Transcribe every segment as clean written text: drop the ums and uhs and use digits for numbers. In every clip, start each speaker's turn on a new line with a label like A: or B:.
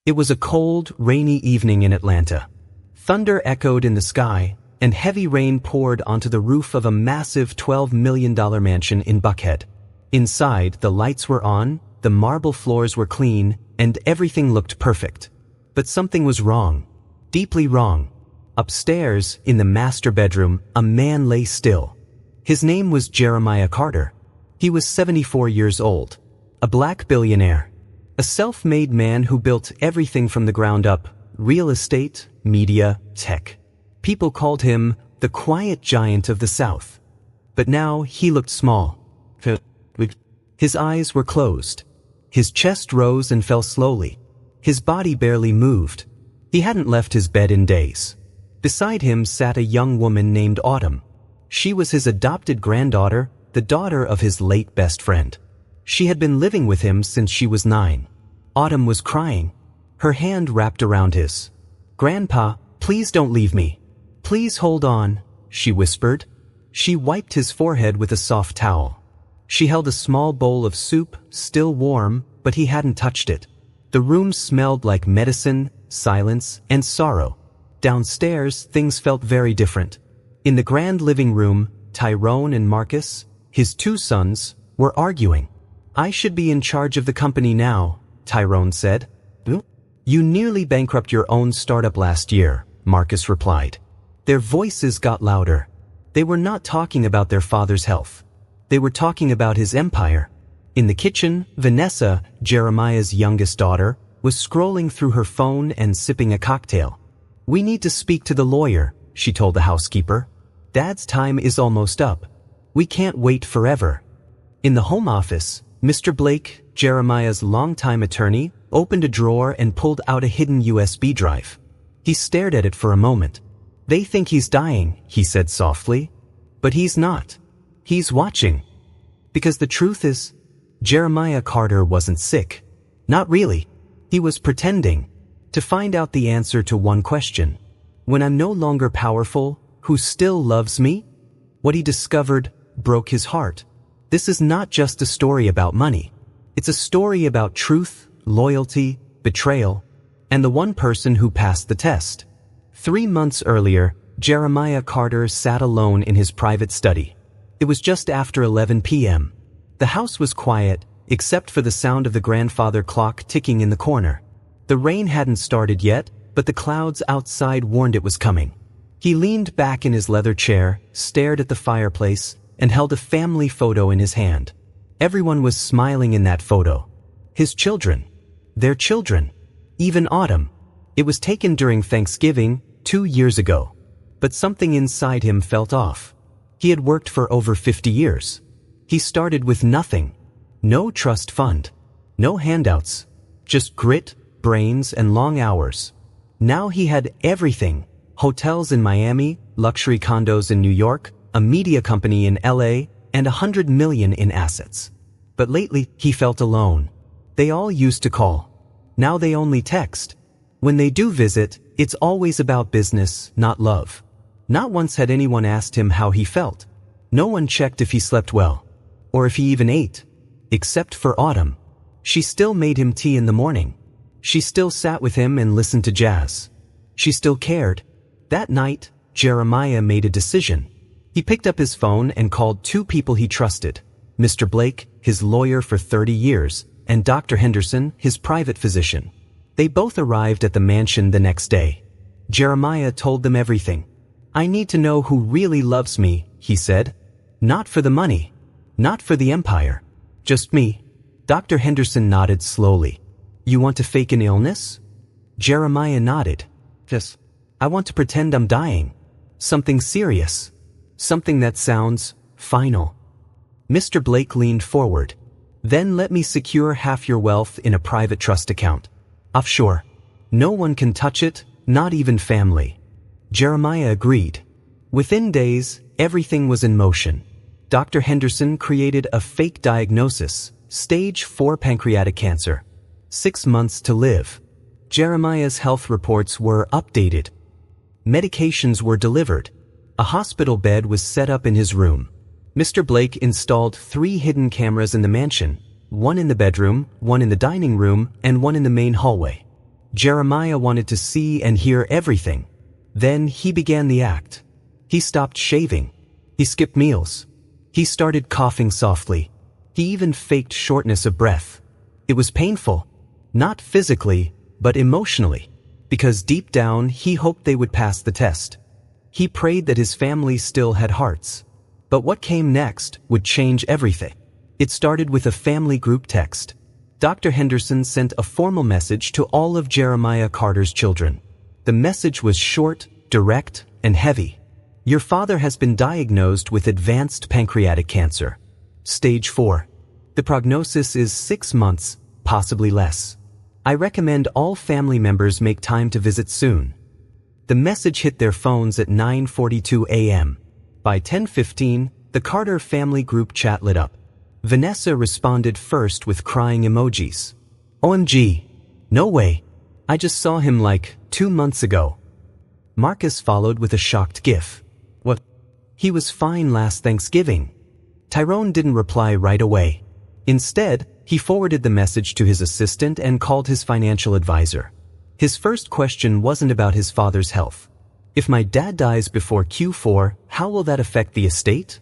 A: It was a cold, rainy evening in Atlanta. Thunder echoed in the sky, and heavy rain poured onto the roof of a massive $12 million mansion in Buckhead. Inside, the lights were on, the marble floors were clean, and everything looked perfect. But something was wrong. Deeply wrong. Upstairs, in the master bedroom, a man lay still. His name was Jeremiah Carter. He was 74 years old. A black billionaire. A self-made man who built everything from the ground up: real estate, media, tech. People called him the quiet giant of the South. But now he looked small. His eyes were closed. His chest rose and fell slowly. His body barely moved. He hadn't left his bed in days. Beside him sat a young woman named Autumn. She was his adopted granddaughter, the daughter of his late best friend. She had been living with him since she was 9. Autumn was crying, her hand wrapped around his. "Grandpa, please don't leave me. Please hold on," she whispered. She wiped his forehead with a soft towel. She held a small bowl of soup, still warm, but he hadn't touched it. The room smelled like medicine, silence, and sorrow. Downstairs, things felt very different. In the grand living room, Tyrone and Marcus, his 2 sons, were arguing. "I should be in charge of the company now," Tyrone said. "You nearly bankrupted your own startup last year," Marcus replied. Their voices got louder. They were not talking about their father's health. They were talking about his empire. In the kitchen, Vanessa, Jeremiah's youngest daughter, was scrolling through her phone and sipping a cocktail. "We need to speak to the lawyer," she told the housekeeper. "Dad's time is almost up. We can't wait forever." In the home office, Mr. Blake, Jeremiah's longtime attorney, opened a drawer and pulled out a hidden USB drive. He stared at it for a moment. "They think he's dying," he said softly. "But he's not. He's watching." Because the truth is, Jeremiah Carter wasn't sick. Not really. He was pretending to find out the answer to one question. When I'm no longer powerful, who still loves me? What he discovered broke his heart. This is not just a story about money. It's a story about truth, loyalty, betrayal, and the one person who passed the test. 3 months earlier, Jeremiah Carter sat alone in his private study. It was just after 11 p.m. The house was quiet, except for the sound of the grandfather clock ticking in the corner. The rain hadn't started yet, but the clouds outside warned it was coming. He leaned back in his leather chair, stared at the fireplace, and held a family photo in his hand. Everyone was smiling in that photo. His children. Their children. Even Autumn. It was taken during Thanksgiving, 2 years ago. But something inside him felt off. He had worked for over 50 years. He started with nothing. No trust fund. No handouts. Just grit, brains, and long hours. Now he had everything. Hotels in Miami, luxury condos in New York, a media company in LA, and $100 million in assets. But lately, he felt alone. They all used to call. Now they only text. When they do visit, it's always about business, not love. Not once had anyone asked him how he felt. No one checked if he slept well. Or if he even ate. Except for Autumn. She still made him tea in the morning. She still sat with him and listened to jazz. She still cared. That night, Jeremiah made a decision. He picked up his phone and called 2 people he trusted. Mr. Blake, his lawyer for 30 years, and Dr. Henderson, his private physician. They both arrived at the mansion the next day. Jeremiah told them everything. "I need to know who really loves me," he said. "Not for the money. Not for the empire. Just me." Dr. Henderson nodded slowly. "You want to fake an illness?" Jeremiah nodded. "Yes. I want to pretend I'm dying. Something serious. Something that sounds final." Mr. Blake leaned forward. "Then let me secure half your wealth in a private trust account. Offshore. No one can touch it, not even family." Jeremiah agreed. Within days, everything was in motion. Dr. Henderson created a fake diagnosis, stage 4 pancreatic cancer. 6 months to live. Jeremiah's health reports were updated. Medications were delivered. A hospital bed was set up in his room. Mr. Blake installed 3 hidden cameras in the mansion, one in the bedroom, one in the dining room, and one in the main hallway. Jeremiah wanted to see and hear everything. Then he began the act. He stopped shaving. He skipped meals. He started coughing softly. He even faked shortness of breath. It was painful. Not physically, but emotionally. Because deep down, he hoped they would pass the test. He prayed that his family still had hearts. But what came next would change everything. It started with a family group text. Dr. Henderson sent a formal message to all of Jeremiah Carter's children. The message was short, direct, and heavy. Your father has been diagnosed with advanced pancreatic cancer. Stage 4. The prognosis is 6 months, possibly less. I recommend all family members make time to visit soon. The message hit their phones at 9:42 a.m. By 10:15, the Carter family group chat lit up. Vanessa responded first with crying emojis. OMG. No way. I just saw him like 2 months ago. Marcus followed with a shocked gif. What? He was fine last Thanksgiving. Tyrone didn't reply right away. Instead, he forwarded the message to his assistant and called his financial advisor. His first question wasn't about his father's health. If my dad dies before Q4, how will that affect the estate?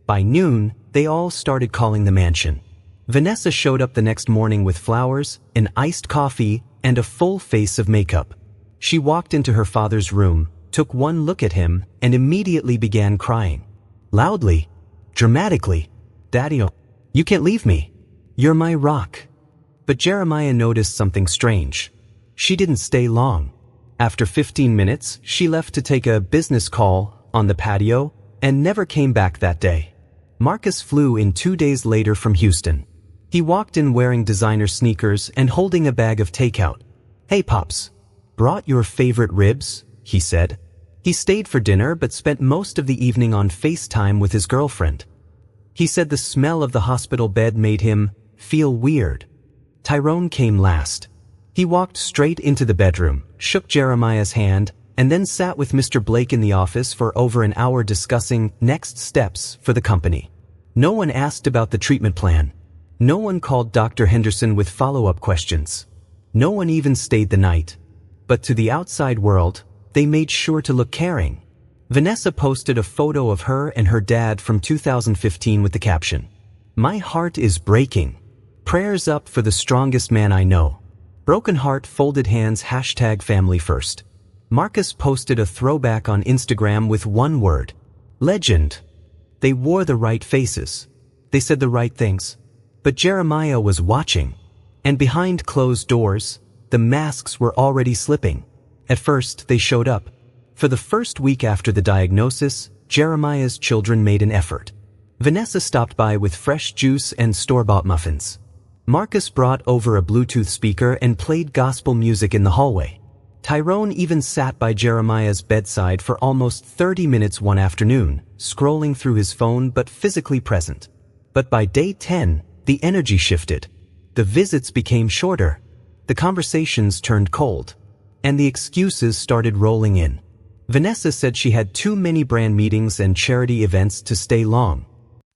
A: By noon, they all started calling the mansion. Vanessa showed up the next morning with flowers, an iced coffee, and a full face of makeup. She walked into her father's room, took one look at him, and immediately began crying. Loudly, dramatically. Daddy-o, you can't leave me. You're my rock. But Jeremiah noticed something strange. She didn't stay long. After 15 minutes, she left to take a business call on the patio and never came back that day. Marcus flew in 2 days later from Houston. He walked in wearing designer sneakers and holding a bag of takeout. Hey Pops, brought your favorite ribs, he said. He stayed for dinner but spent most of the evening on FaceTime with his girlfriend. He said the smell of the hospital bed made him feel weird. Tyrone came last. He walked straight into the bedroom, shook Jeremiah's hand, and then sat with Mr. Blake in the office for over an hour discussing next steps for the company. No one asked about the treatment plan. No one called Dr. Henderson with follow-up questions. No one even stayed the night. But to the outside world, they made sure to look caring. Vanessa posted a photo of her and her dad from 2015 with the caption, "My heart is breaking. Prayers up for the strongest man I know. Broken heart, folded hands, #family first." Marcus posted a throwback on Instagram with one word, legend. They wore the right faces. They said the right things. But Jeremiah was watching. And behind closed doors, the masks were already slipping. At first, they showed up. For the first week after the diagnosis, Jeremiah's children made an effort. Vanessa stopped by with fresh juice and store-bought muffins. Marcus brought over a Bluetooth speaker and played gospel music in the hallway. Tyrone even sat by Jeremiah's bedside for almost 30 minutes one afternoon, scrolling through his phone but physically present. But by day 10, the energy shifted. The visits became shorter. The conversations turned cold. And the excuses started rolling in. Vanessa said she had too many brand meetings and charity events to stay long.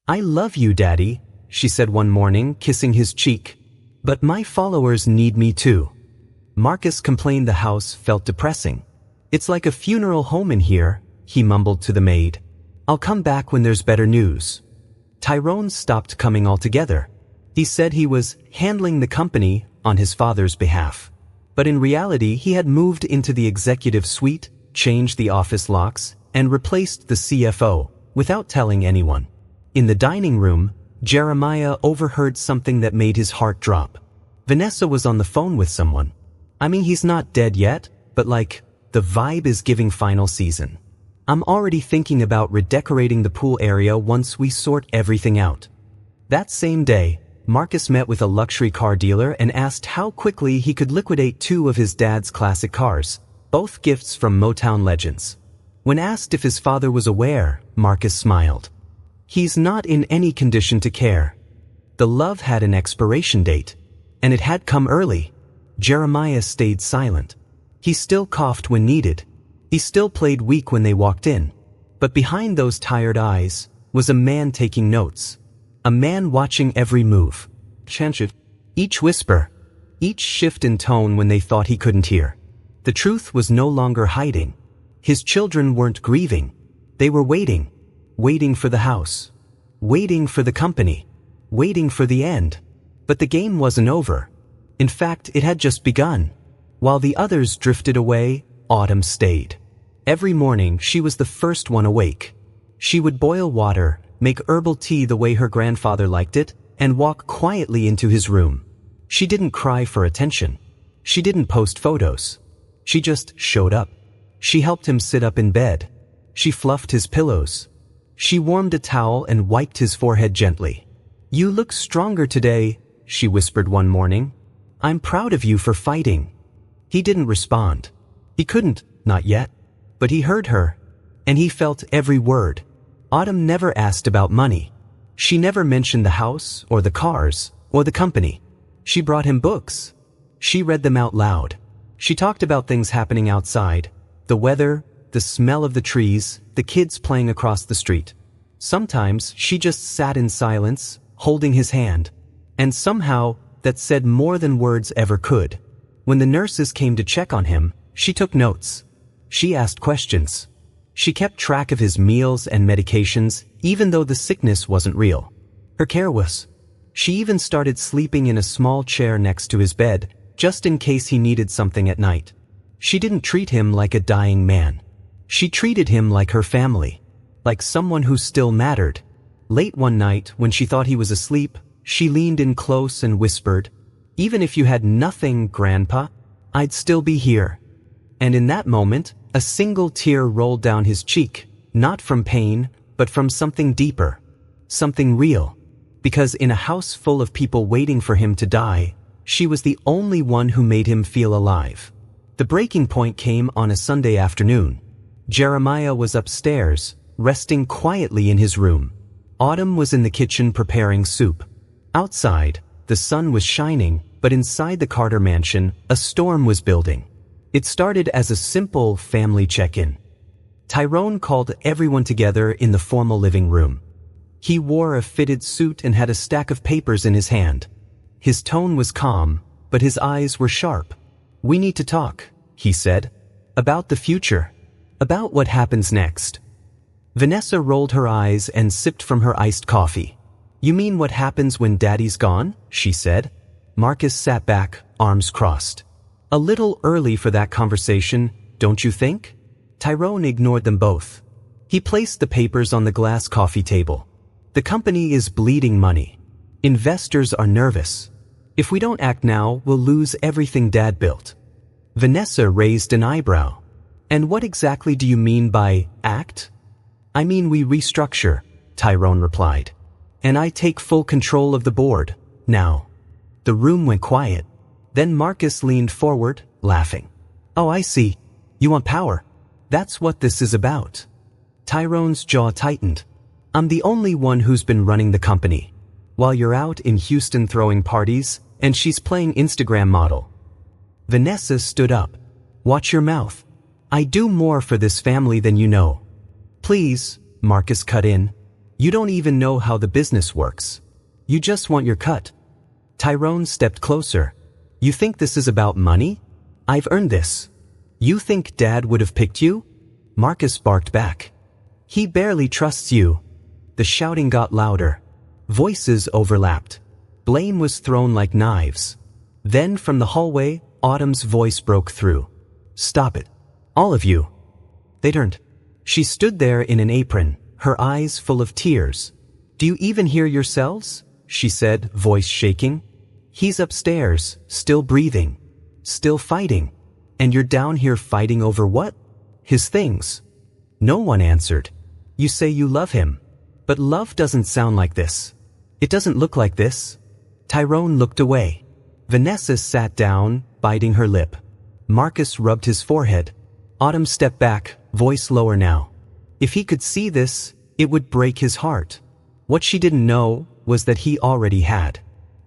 A: "I love you, Daddy," she said one morning, kissing his cheek. "But my followers need me too." Marcus complained the house felt depressing. "It's like a funeral home in here," he mumbled to the maid. "I'll come back when there's better news." Tyrone stopped coming altogether. He said he was handling the company on his father's behalf. But in reality, he had moved into the executive suite, changed the office locks, and replaced the CFO, without telling anyone. In the dining room, Jeremiah overheard something that made his heart drop. Vanessa was on the phone with someone. "I mean, he's not dead yet, but like, the vibe is giving final season. I'm already thinking about redecorating the pool area once we sort everything out." That same day, Marcus met with a luxury car dealer and asked how quickly he could liquidate 2 of his dad's classic cars, both gifts from Motown legends. When asked if his father was aware, Marcus smiled. "He's not in any condition to care. The love had an expiration date, and it had come early." Jeremiah stayed silent. He still coughed when needed. He still played weak when they walked in. But behind those tired eyes was a man taking notes. A man watching every move, each whisper, each shift in tone when they thought he couldn't hear. The truth was no longer hiding. His children weren't grieving. They were waiting. Waiting for the house. Waiting for the company. Waiting for the end. But the game wasn't over. In fact, it had just begun. While the others drifted away, Autumn stayed. Every morning, she was the first one awake. She would boil water, make herbal tea the way her grandfather liked it, and walk quietly into his room. She didn't cry for attention. She didn't post photos. She just showed up. She helped him sit up in bed. She fluffed his pillows. She warmed a towel and wiped his forehead gently. "You look stronger today," she whispered one morning. "I'm proud of you for fighting." He didn't respond. He couldn't, not yet. But he heard her, and he felt every word. Autumn never asked about money. She never mentioned the house, or the cars, or the company. She brought him books. She read them out loud. She talked about things happening outside, the weather, the smell of the trees, the kids playing across the street. Sometimes she just sat in silence, holding his hand. And somehow, that said more than words ever could. When the nurses came to check on him, she took notes. She asked questions. She kept track of his meals and medications, even though the sickness wasn't real. Her care was. She even started sleeping in a small chair next to his bed, just in case he needed something at night. She didn't treat him like a dying man. She treated him like her family, like someone who still mattered. Late one night, when she thought he was asleep, she leaned in close and whispered, "Even if you had nothing, Grandpa, I'd still be here." And in that moment, a single tear rolled down his cheek, not from pain, but from something deeper, something real. Because in a house full of people waiting for him to die, she was the only one who made him feel alive. The breaking point came on a Sunday afternoon. Jeremiah was upstairs, resting quietly in his room. Autumn was in the kitchen preparing soup. Outside, the sun was shining, but inside the Carter mansion, a storm was building. It started as a simple family check-in. Tyrone called everyone together in the formal living room. He wore a fitted suit and had a stack of papers in his hand. His tone was calm, but his eyes were sharp. "We need to talk," he said. "About the future. About what happens next." Vanessa rolled her eyes and sipped from her iced coffee. "You mean what happens when Daddy's gone?" she said. Marcus sat back, arms crossed. "A little early for that conversation, don't you think?" Tyrone ignored them both. He placed the papers on the glass coffee table. "The company is bleeding money. Investors are nervous. If we don't act now, we'll lose everything Dad built." Vanessa raised an eyebrow. "And what exactly do you mean by act?" "I mean we restructure," Tyrone replied. "And I take full control of the board, now." The room went quiet. Then Marcus leaned forward, laughing. "Oh, I see. You want power. That's what this is about." Tyrone's jaw tightened. "I'm the only one who's been running the company, while you're out in Houston throwing parties, and she's playing Instagram model." Vanessa stood up. "Watch your mouth. I do more for this family than you know." "Please," Marcus cut in. "You don't even know how the business works. You just want your cut." Tyrone stepped closer. "You think this is about money? I've earned this. You think Dad would have picked you?" Marcus barked back. "He barely trusts you." The shouting got louder. Voices overlapped. Blame was thrown like knives. Then from the hallway, Autumn's voice broke through. "Stop it. All of you." They turned. She stood there in an apron, her eyes full of tears. "Do you even hear yourselves?" she said, voice shaking. "He's upstairs, still breathing, still fighting. And you're down here fighting over what? His things." No one answered. "You say you love him. But love doesn't sound like this. It doesn't look like this." Tyrone looked away. Vanessa sat down, biting her lip. Marcus rubbed his forehead. Autumn stepped back, voice lower now. If he could see this, it would break his heart. What she didn't know was that he already had.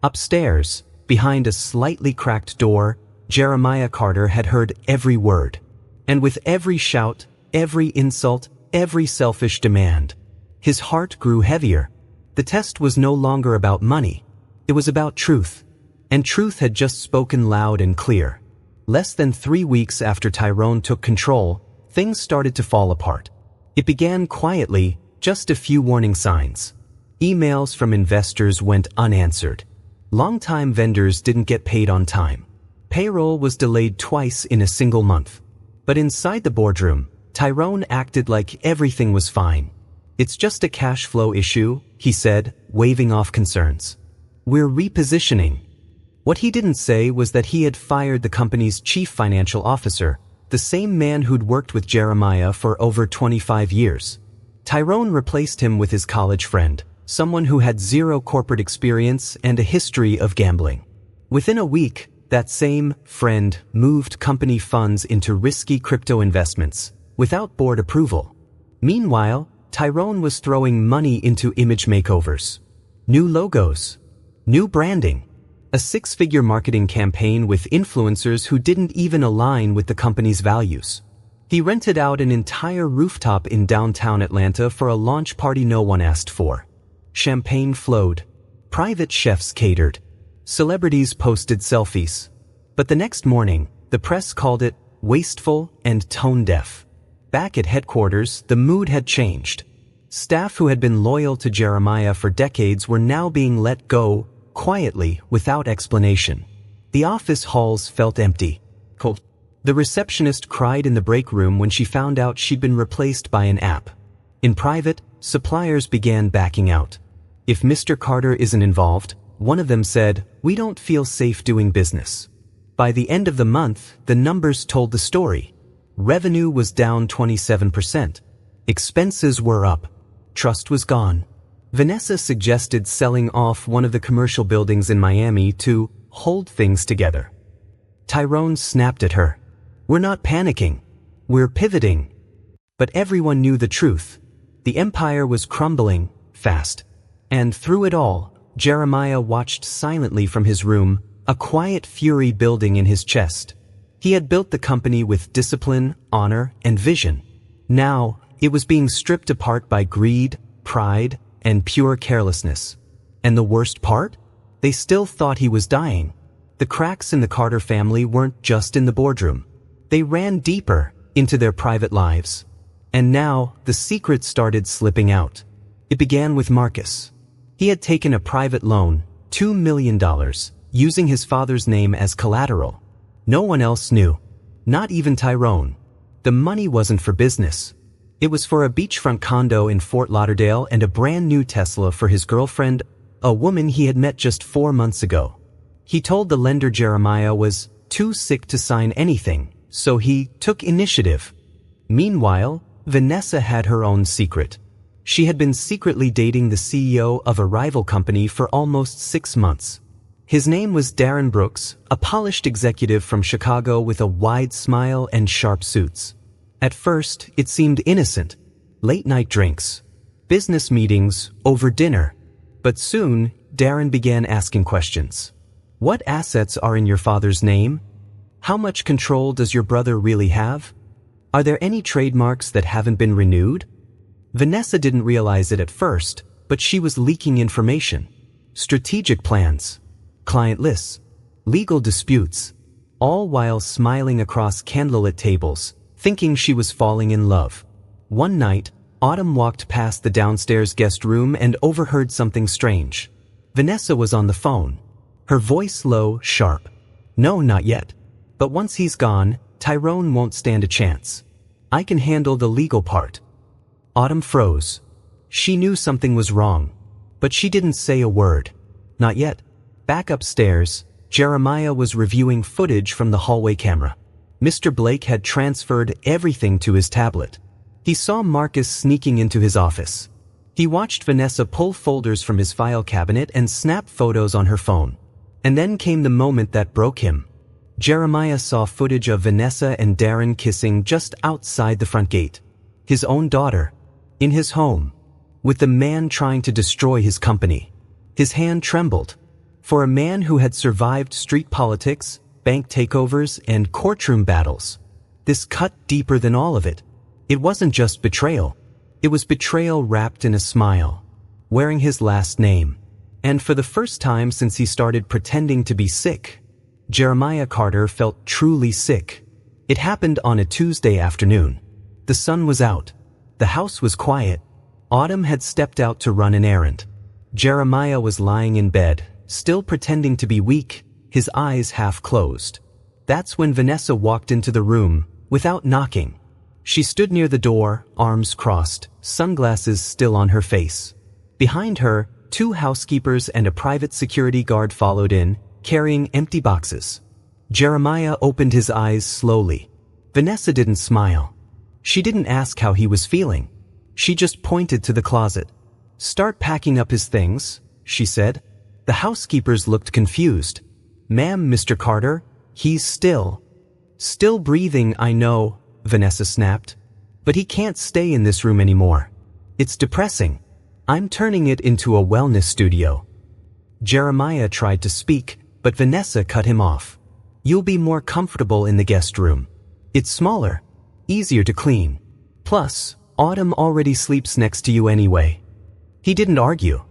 A: Upstairs, behind a slightly cracked door, Jeremiah Carter had heard every word. And with every shout, every insult, every selfish demand, his heart grew heavier. The test was no longer about money. It was about truth. And truth had just spoken loud and clear. Less than 3 weeks after Tyrone took control, things started to fall apart. It began quietly, just a few warning signs. Emails from investors went unanswered. Longtime vendors didn't get paid on time. Payroll was delayed twice in a single month. But inside the boardroom, Tyrone acted like everything was fine. "It's just a cash flow issue," he said, waving off concerns. "We're repositioning." What he didn't say was that he had fired the company's chief financial officer, the same man who'd worked with Jeremiah for over 25 years. Tyrone replaced him with his college friend, someone who had zero corporate experience and a history of gambling. Within a week, that same friend moved company funds into risky crypto investments, without board approval. Meanwhile, Tyrone was throwing money into image makeovers. New logos. New branding. A 6-figure marketing campaign with influencers who didn't even align with the company's values. He rented out an entire rooftop in downtown Atlanta for a launch party no one asked for. Champagne flowed. Private chefs catered. Celebrities posted selfies. But the next morning, the press called it wasteful and tone-deaf. Back at headquarters, the mood had changed. Staff who had been loyal to Jeremiah for decades were now being let go, quietly, without explanation. The office halls felt empty. Cold. The receptionist cried in the break room when she found out she'd been replaced by an app. In private, suppliers began backing out. If Mr. Carter isn't involved, one of them said, "We don't feel safe doing business." By the end of the month, the numbers told the story. Revenue was down 27%. Expenses were up. Trust was gone. Vanessa suggested selling off one of the commercial buildings in Miami to hold things together. Tyrone snapped at her. "We're not panicking. We're pivoting." But everyone knew the truth. The empire was crumbling, fast. And through it all, Jeremiah watched silently from his room, a quiet fury building in his chest. He had built the company with discipline, honor, and vision. Now, it was being stripped apart by greed, pride, and pure carelessness. And the worst part? They still thought he was dying. The cracks in the Carter family weren't just in the boardroom. They ran deeper into their private lives. And now, the secret started slipping out. It began with Marcus. He had taken a private loan, $2 million, using his father's name as collateral. No one else knew. Not even Tyrone. The money wasn't for business. It was for a beachfront condo in Fort Lauderdale and a brand new Tesla for his girlfriend, a woman he had met just 4 months ago. He told the lender Jeremiah was too sick to sign anything, so he took initiative. Meanwhile, Vanessa had her own secret. She had been secretly dating the CEO of a rival company for almost 6 months. His name was Darren Brooks, a polished executive from Chicago with a wide smile and sharp suits. At first, it seemed innocent. Late-night drinks, business meetings, over dinner. But soon, Darren began asking questions. What assets are in your father's name? How much control does your brother really have? Are there any trademarks that haven't been renewed? Vanessa didn't realize it at first, but she was leaking information. Strategic plans, client lists, legal disputes, all while smiling across candlelit tables, thinking she was falling in love. One night, Autumn walked past the downstairs guest room and overheard something strange. Vanessa was on the phone. Her voice low, sharp. "No, not yet. But once he's gone, Tyrone won't stand a chance. I can handle the legal part." Autumn froze. She knew something was wrong. But she didn't say a word. Not yet. Back upstairs, Jeremiah was reviewing footage from the hallway camera. Mr. Blake had transferred everything to his tablet. He saw Marcus sneaking into his office. He watched Vanessa pull folders from his file cabinet and snap photos on her phone. And then came the moment that broke him. Jeremiah saw footage of Vanessa and Darren kissing just outside the front gate. His own daughter. In his home. With the man trying to destroy his company. His hand trembled. For a man who had survived street politics, bank takeovers, and courtroom battles, this cut deeper than all of it. It wasn't just betrayal. It was betrayal wrapped in a smile. Wearing his last name. And for the first time since he started pretending to be sick, Jeremiah Carter felt truly sick. It happened on a Tuesday afternoon. The sun was out. The house was quiet. Autumn had stepped out to run an errand. Jeremiah was lying in bed, still pretending to be weak, his eyes half closed. That's when Vanessa walked into the room, without knocking. She stood near the door, arms crossed, sunglasses still on her face. Behind her, 2 housekeepers and a private security guard followed in, carrying empty boxes. Jeremiah opened his eyes slowly. Vanessa didn't smile. She didn't ask how he was feeling. She just pointed to the closet. "Start packing up his things," she said. The housekeepers looked confused. "Ma'am, Mr. Carter, he's still breathing, I know," Vanessa snapped. "But he can't stay in this room anymore. It's depressing. I'm turning it into a wellness studio." Jeremiah tried to speak, but Vanessa cut him off. "You'll be more comfortable in the guest room. It's smaller, easier to clean. Plus, Autumn already sleeps next to you anyway." He didn't argue.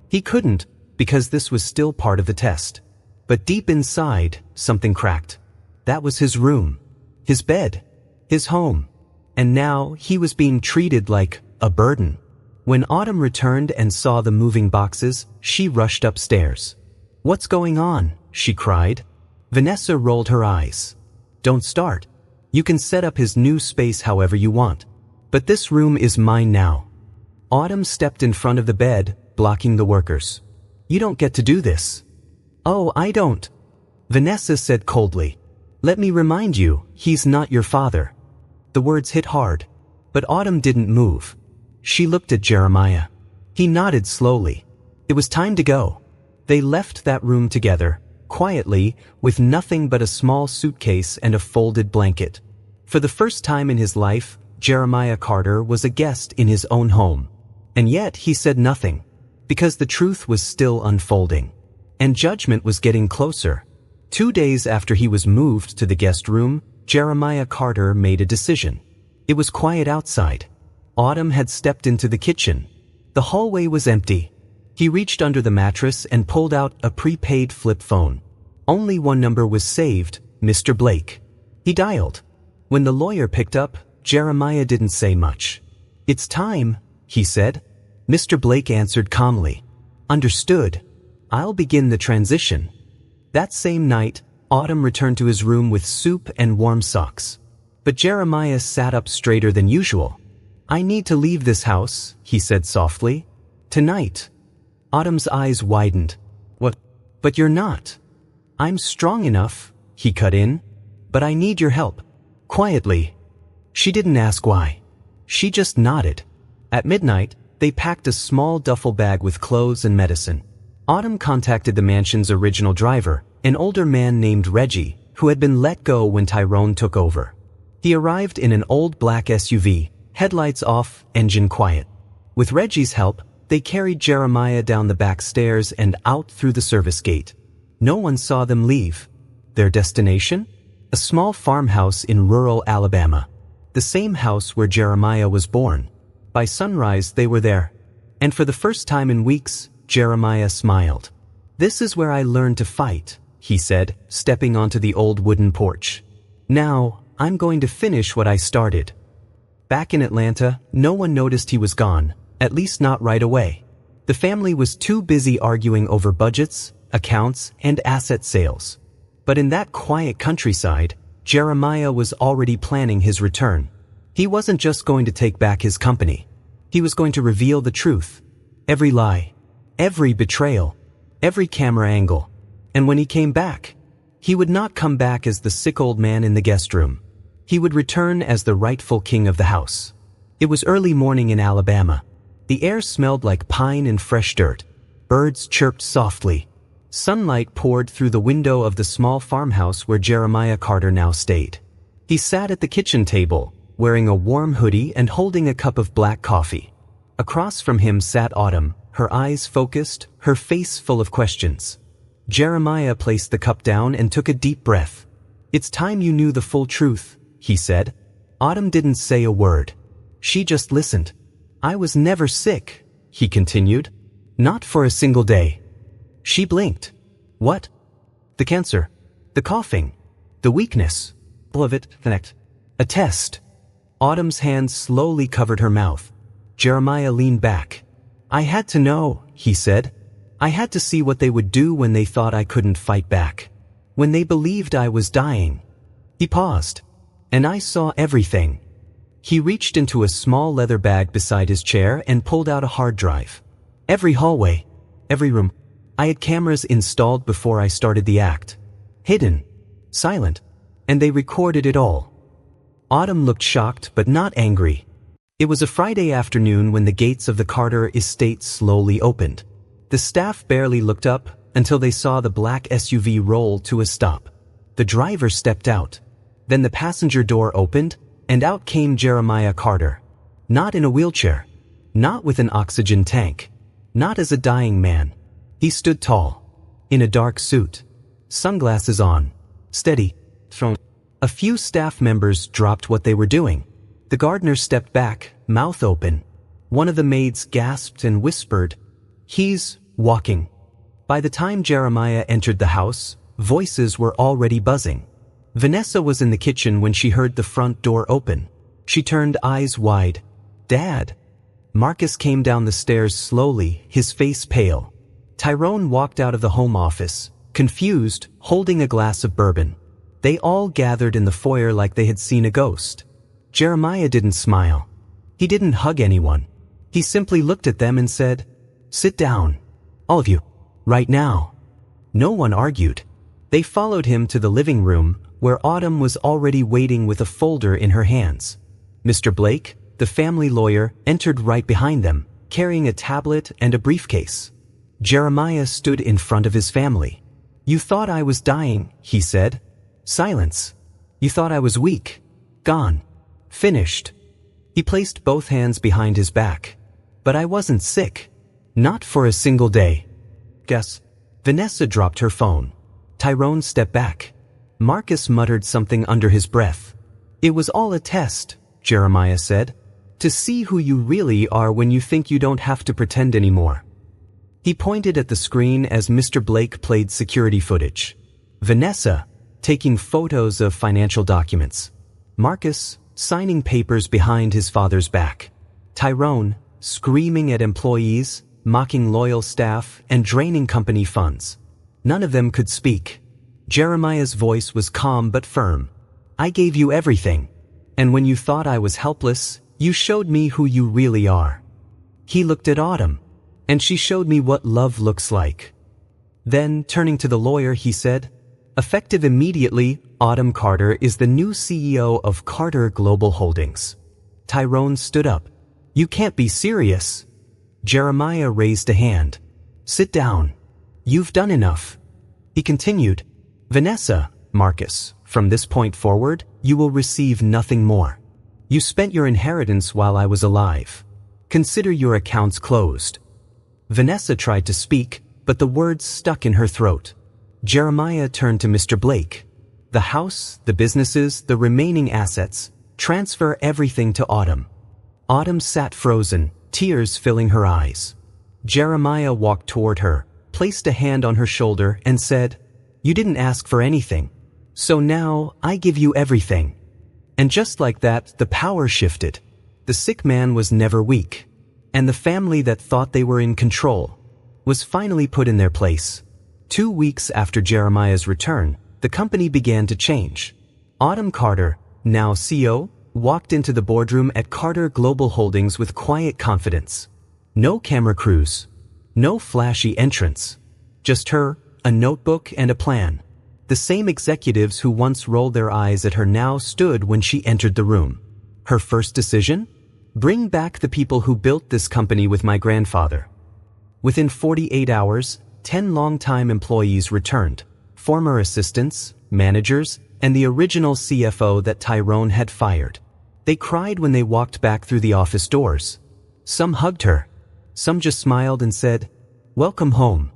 A: He couldn't, because this was still part of the test. But deep inside, something cracked. That was his room, his bed, his home. And now he was being treated like a burden. When Autumn returned and saw the moving boxes, she rushed upstairs. "What's going on?" she cried. Vanessa rolled her eyes. "Don't start. You can set up his new space however you want. But this room is mine now." Autumn stepped in front of the bed, blocking the workers. "You don't get to do this." "Oh, I don't," Vanessa said coldly. "Let me remind you, he's not your father." The words hit hard, but Autumn didn't move. She looked at Jeremiah. He nodded slowly. It was time to go. They left that room together, quietly, with nothing but a small suitcase and a folded blanket. For the first time in his life, Jeremiah Carter was a guest in his own home. And yet he said nothing, because the truth was still unfolding. And judgment was getting closer. 2 days after he was moved to the guest room, Jeremiah Carter made a decision. It was quiet outside. Autumn had stepped into the kitchen. The hallway was empty. He reached under the mattress and pulled out a prepaid flip phone. Only one number was saved, Mr. Blake. He dialed. When the lawyer picked up, Jeremiah didn't say much. "It's time," he said. Mr. Blake answered calmly. "Understood. I'll begin the transition." That same night, Autumn returned to his room with soup and warm socks. But Jeremiah sat up straighter than usual. "I need to leave this house," he said softly. "Tonight." Autumn's eyes widened. "What? But you're not." "I'm strong enough," he cut in. "But I need your help." Quietly. She didn't ask why. She just nodded. At midnight, they packed a small duffel bag with clothes and medicine. Autumn contacted the mansion's original driver, an older man named Reggie, who had been let go when Tyrone took over. He arrived in an old black SUV, headlights off, engine quiet. With Reggie's help, they carried Jeremiah down the back stairs and out through the service gate. No one saw them leave. Their destination? A small farmhouse in rural Alabama. The same house where Jeremiah was born. By sunrise they were there. And for the first time in weeks, Jeremiah smiled. "This is where I learned to fight," he said, stepping onto the old wooden porch. "Now, I'm going to finish what I started." Back in Atlanta, no one noticed he was gone, at least not right away. The family was too busy arguing over budgets, accounts, and asset sales. But in that quiet countryside, Jeremiah was already planning his return. He wasn't just going to take back his company. He was going to reveal the truth. Every lie, every betrayal, every camera angle. And when he came back, he would not come back as the sick old man in the guest room. He would return as the rightful king of the house. It was early morning in Alabama. The air smelled like pine and fresh dirt. Birds chirped softly. Sunlight poured through the window of the small farmhouse where Jeremiah Carter now stayed. He sat at the kitchen table, wearing a warm hoodie and holding a cup of black coffee. Across from him sat Autumn, her eyes focused, her face full of questions. Jeremiah placed the cup down and took a deep breath. "It's time you knew the full truth," he said. Autumn didn't say a word. She just listened. "I was never sick," he continued. "Not for a single day. She blinked. What? The cancer. The coughing. The weakness. All of it, connect. A test. Autumn's hand slowly covered her mouth. Jeremiah leaned back. I had to know, he said. I had to see what they would do when they thought I couldn't fight back. When they believed I was dying. He paused. And I saw everything. He reached into a small leather bag beside his chair and pulled out a hard drive. Every hallway. Every room. I had cameras installed before I started the act. Hidden. Silent. And they recorded it all. Autumn looked shocked but not angry. It was a Friday afternoon when the gates of the Carter estate slowly opened. The staff barely looked up until they saw the black SUV roll to a stop. The driver stepped out. Then the passenger door opened, and out came Jeremiah Carter. Not in a wheelchair. Not with an oxygen tank. Not as a dying man. He stood tall. In a dark suit. Sunglasses on. Steady. Thrown. A few staff members dropped what they were doing. The gardener stepped back, mouth open. One of the maids gasped and whispered, "He's walking." By the time Jeremiah entered the house, voices were already buzzing. Vanessa was in the kitchen when she heard the front door open. She turned eyes wide. "Dad." Marcus came down the stairs slowly, his face pale. Tyrone walked out of the home office, confused, holding a glass of bourbon. They all gathered in the foyer like they had seen a ghost. Jeremiah didn't smile. He didn't hug anyone. He simply looked at them and said, "Sit down. All of you. Right now." No one argued. They followed him to the living room, where Autumn was already waiting with a folder in her hands. Mr. Blake, the family lawyer, entered right behind them, carrying a tablet and a briefcase. Jeremiah stood in front of his family. "You thought I was dying," he said. Silence. "You thought I was weak. Gone. Finished." He placed both hands behind his back. "But I wasn't sick. Not for a single day." Guess. Vanessa dropped her phone. Tyrone stepped back. Marcus muttered something under his breath. "It was all a test," Jeremiah said. "To see who you really are when you think you don't have to pretend anymore." He pointed at the screen as Mr. Blake played security footage. Vanessa, taking photos of financial documents. Marcus, signing papers behind his father's back. Tyrone, screaming at employees, mocking loyal staff, and draining company funds. None of them could speak. Jeremiah's voice was calm but firm. "I gave you everything. And when you thought I was helpless, you showed me who you really are." He looked at Autumn, and she showed me what love looks like. Then, turning to the lawyer, he said, "Effective immediately, Autumn Carter is the new CEO of Carter Global Holdings." Tyrone stood up. "You can't be serious." Jeremiah raised a hand. "Sit down. You've done enough." He continued, "Vanessa, Marcus, from this point forward, you will receive nothing more. You spent your inheritance while I was alive. Consider your accounts closed." Vanessa tried to speak, but the words stuck in her throat. Jeremiah turned to Mr. Blake. "The house, the businesses, the remaining assets, transfer everything to Autumn." Autumn sat frozen, tears filling her eyes. Jeremiah walked toward her, placed a hand on her shoulder, and said, "You didn't ask for anything. So now I give you everything." And just like that, the power shifted. The sick man was never weak. And the family that thought they were in control was finally put in their place. 2 weeks after Jeremiah's return, the company began to change. Autumn Carter, now CEO, walked into the boardroom at Carter Global Holdings with quiet confidence. No camera crews. No flashy entrance. Just her, a notebook, and a plan. The same executives who once rolled their eyes at her now stood when she entered the room. Her first decision? Bring back the people who built this company with my grandfather. Within 48 hours, 10 longtime employees returned. Former assistants, managers, and the original CFO that Tyrone had fired. They cried when they walked back through the office doors. Some hugged her. Some just smiled and said, "Welcome home."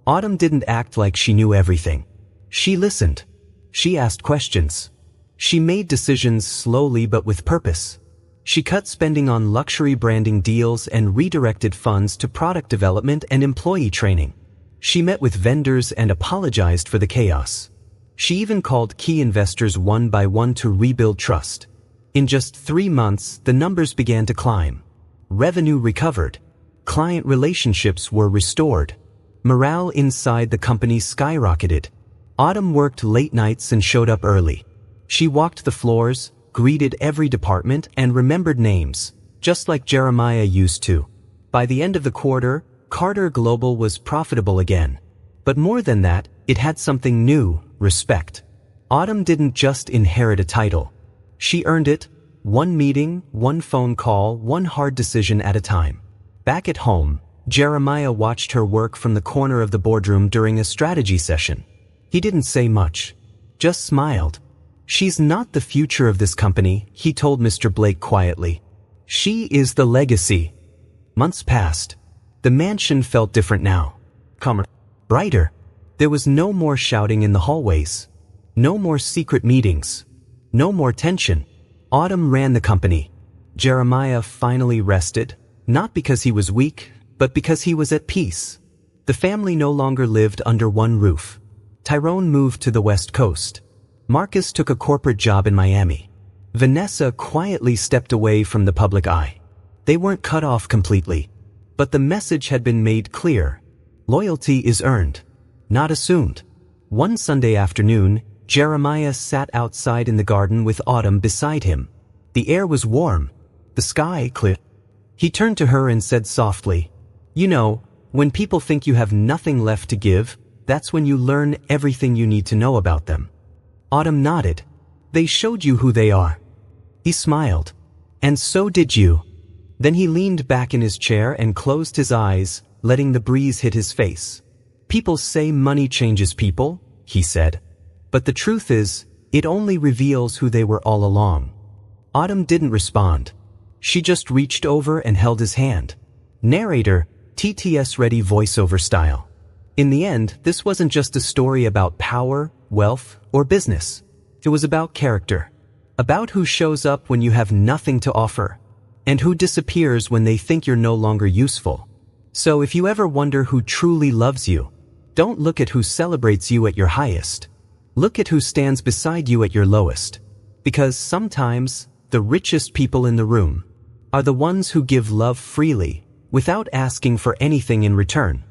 A: Autumn didn't act like she knew everything. She listened. She asked questions. She made decisions slowly but with purpose. She cut spending on luxury branding deals and redirected funds to product development and employee training. She met with vendors and apologized for the chaos. She even called key investors one by one to rebuild trust. In just 3 months, the numbers began to climb. Revenue recovered. Client relationships were restored. Morale inside the company skyrocketed. Autumn worked late nights and showed up early. She walked the floors, greeted every department, and remembered names, just like Jeremiah used to. By the end of the quarter, Carter Global was profitable again. But more than that, it had something new: respect. Autumn didn't just inherit a title. She earned it, one meeting, one phone call, one hard decision at a time. Back at home, Jeremiah watched her work from the corner of the boardroom during a strategy session. He didn't say much, just smiled. "She's not the future of this company," he told Mr. Blake quietly. "She is the legacy." Months passed. The mansion felt different now. Calmer, brighter. There was no more shouting in the hallways. No more secret meetings. No more tension. Autumn ran the company. Jeremiah finally rested, not because he was weak, but because he was at peace. The family no longer lived under one roof. Tyrone moved to the West Coast. Marcus took a corporate job in Miami. Vanessa quietly stepped away from the public eye. They weren't cut off completely, but the message had been made clear. Loyalty is earned, not assumed. One Sunday afternoon, Jeremiah sat outside in the garden with Autumn beside him. The air was warm, the sky clear. He turned to her and said softly, "You know, when people think you have nothing left to give, that's when you learn everything you need to know about them." Autumn nodded. "They showed you who they are." He smiled. "And so did you." Then he leaned back in his chair and closed his eyes, letting the breeze hit his face. "People say money changes people," he said. "But the truth is, it only reveals who they were all along." Autumn didn't respond. She just reached over and held his hand. Narrator, TTS-ready voiceover style. In the end, this wasn't just a story about power, wealth, or business. It was about character. About who shows up when you have nothing to offer, and who disappears when they think you're no longer useful. So if you ever wonder who truly loves you, don't look at who celebrates you at your highest. Look at who stands beside you at your lowest. Because sometimes, the richest people in the room are the ones who give love freely, without asking for anything in return.